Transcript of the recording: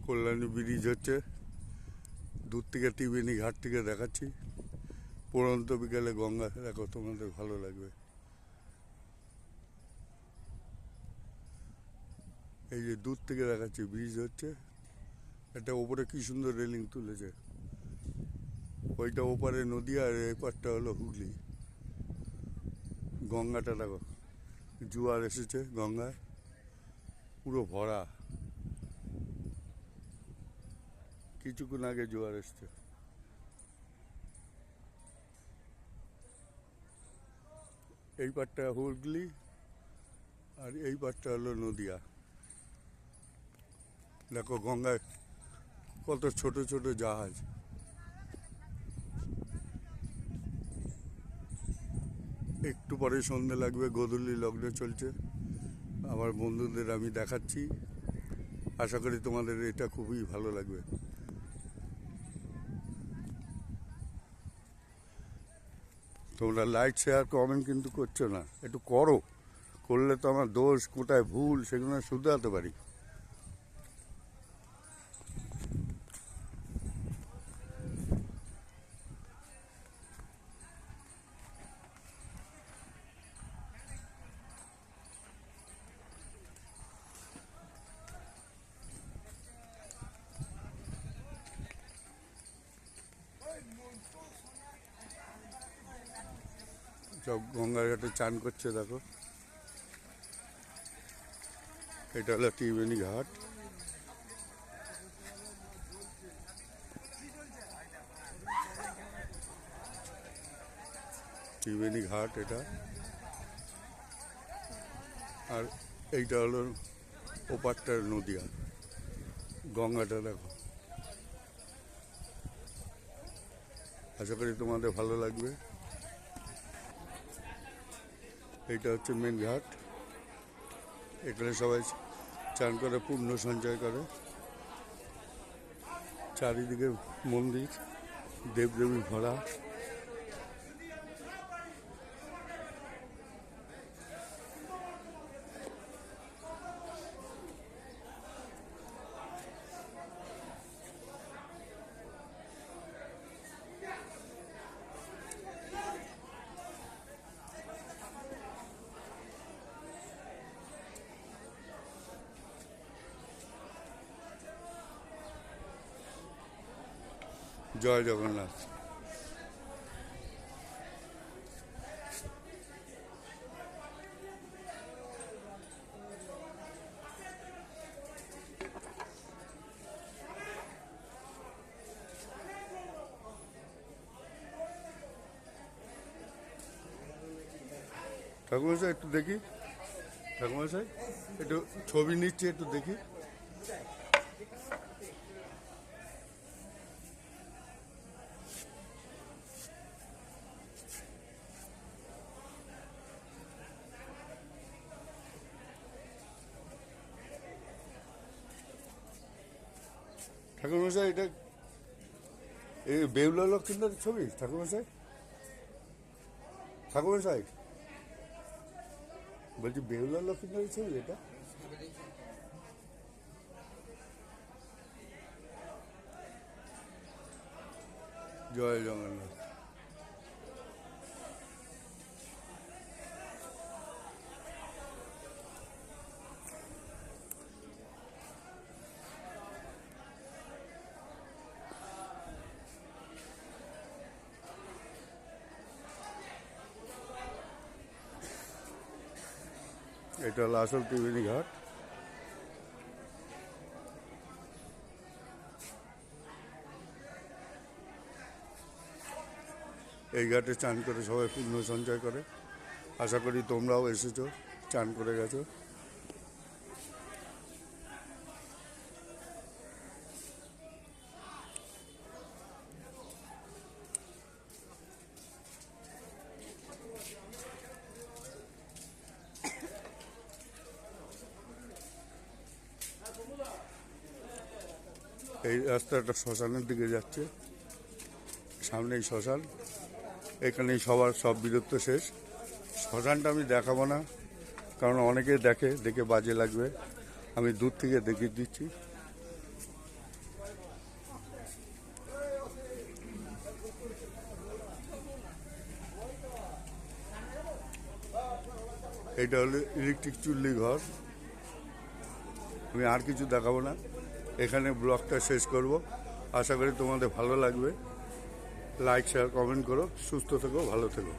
Kalyani bridge হচ্ছে, দূর থেকে ত্রিবেণী ঘাট থেকে দেখাচ্ছি। পড়ন্ত বিকেলে গঙ্গা দেখো, তোমাদের ভালো লাগবে। এই যে দূর থেকে দেখাচ্ছি ব্রিজ হচ্ছে, এটা ওপরে কি সুন্দর রেলিং তুলেছে। ওইটা ওপারে নদী আর এই পারটা হলো হুগলি। গঙ্গাটা দেখো, জোয়ার এসেছে গঙ্গায়, পুরো ভরা। কিছুক্ষণ আগে জোয়ার এসছে। এই পারটা হুগলি আর এই পারটা হলো নদিয়া। দেখো গঙ্গায় কত ছোট ছোট জাহাজ। একটু পরে সন্ধে লাগবে, গোধূলি লগ্নে চলছে। আমার বন্ধুদের আমি দেখাচ্ছি, আশা করি তোমাদের এটা খুবই ভালো লাগবে। তোমরা লাইক শেয়ার কমেন্ট কিন্তু করছো না, একটু করো, করলে তো আমার দোষ কোথায় ভুল সেগুলো শুধরাতে পারি। সব গঙ্গার ঘাটে চান করছে দেখো। এটা হলো ত্রিবেণী ঘাট। ত্রিবেণী ঘাট এটা, আর এইটা হলো ওপারটার নদিয়া। গঙ্গাটা দেখো, আশা করি তোমাদের ভালো লাগবে। এইটা হচ্ছে মেন ঘাট, এখানে সবাই চান করে পুণ্য সঞ্চয় করে। চারিদিকে মন্দির, দেবদেবী ভরা। জয় জগন্নাথ। ঠাকুরমশাই একটু দেখি, ঠাকুরমশাই একটু ছবি নিচ্ছি, একটু দেখি। ঠাকুরমশাই এটা এই বেহুলা লক্ষ্মীদের ছবি? ঠাকুরমশাই, ঠাকুরমশাই বলছি বেহুলা লক্ষ্মীদের ছবি এটা? জয় জগন্নাথ। এটা হলো আসল ত্রিবেণী ঘাট। এই ঘাটে চান করে সবাই পুণ্য সঞ্চয় করে। আশা করি তোমরাও এসেছো, চান করে গেছো। এই রাস্তাটা শ্মশানের দিকে যাচ্ছে, সামনেই শ্মশান। এখানেই সবার সব বীরত্ব শেষ। শ্মশানটা আমি দেখাবো না, কারণ অনেকে দেখে বাজে লাগবে। আমি দূর থেকে দেখিয়ে দিচ্ছি। এটা হলো ইলেকট্রিক চুল্লি ঘর। আমি আর কিছু দেখাবো না, এখানে ব্লগটা শেষ করব। আশা করি তোমাদের ভালো লাগবে। লাইক শেয়ার কমেন্ট করো। সুস্থ থেকো, ভালো থেকো।